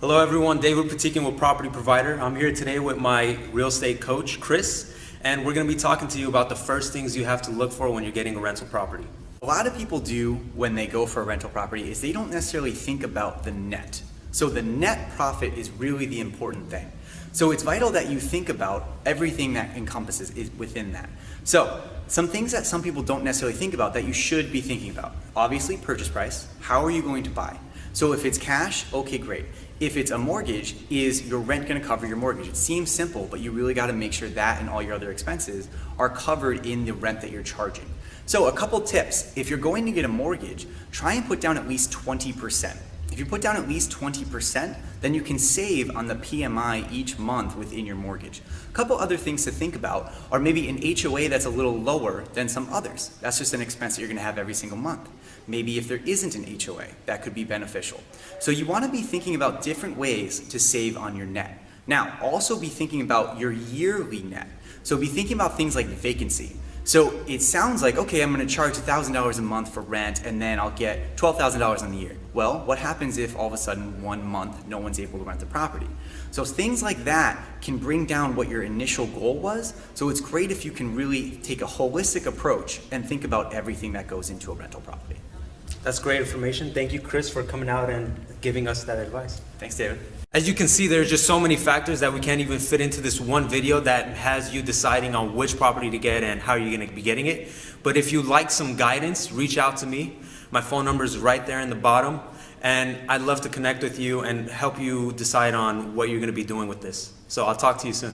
Hello everyone, David Patikin with Property Provider. I'm here today with my real estate coach, Chris, and we're going to be talking to you about the first things you have to look for when you're getting a rental property. A lot of people do when they go for a rental property is they don't necessarily think about the net. So the net profit is really the important thing. So it's vital that you think about everything that encompasses is within that. So some things that some people don't necessarily think about that you should be thinking about. Obviously, purchase price. How are you going to buy? So if it's cash, okay, great. If it's a mortgage, is your rent going to cover your mortgage? It seems simple, but you really got to make sure that and all your other expenses are covered in the rent that you're charging. So a couple tips. If you're going to get a mortgage, try and put down at least 20%. If you put down at least 20%, then you can save on the PMI each month within your mortgage. A couple other things to think about are maybe an HOA that's a little lower than some others. That's just an expense that you're going to have every single month. Maybe if there isn't an HOA, that could be beneficial. So you want to be thinking about different ways to save on your net. Now, also be thinking about your yearly net. So be thinking about things like vacancy. So it sounds like, okay, I'm going to charge $1,000 a month for rent and then I'll get $12,000 on the year. Well, what happens if all of a sudden 1 month no one's able to rent the property? So things like that can bring down what your initial goal was. So it's great if you can really take a holistic approach and think about everything that goes into a rental property. That's great information. Thank you, Chris, for coming out and giving us that advice. Thanks, David. As you can see, there's just so many factors that we can't even fit into this one video that has you deciding on which property to get and how you're going to be getting it. But if you'd like some guidance, reach out to me. My phone number is right there in the bottom. And I'd love to connect with you and help you decide on what you're going to be doing with this. So I'll talk to you soon.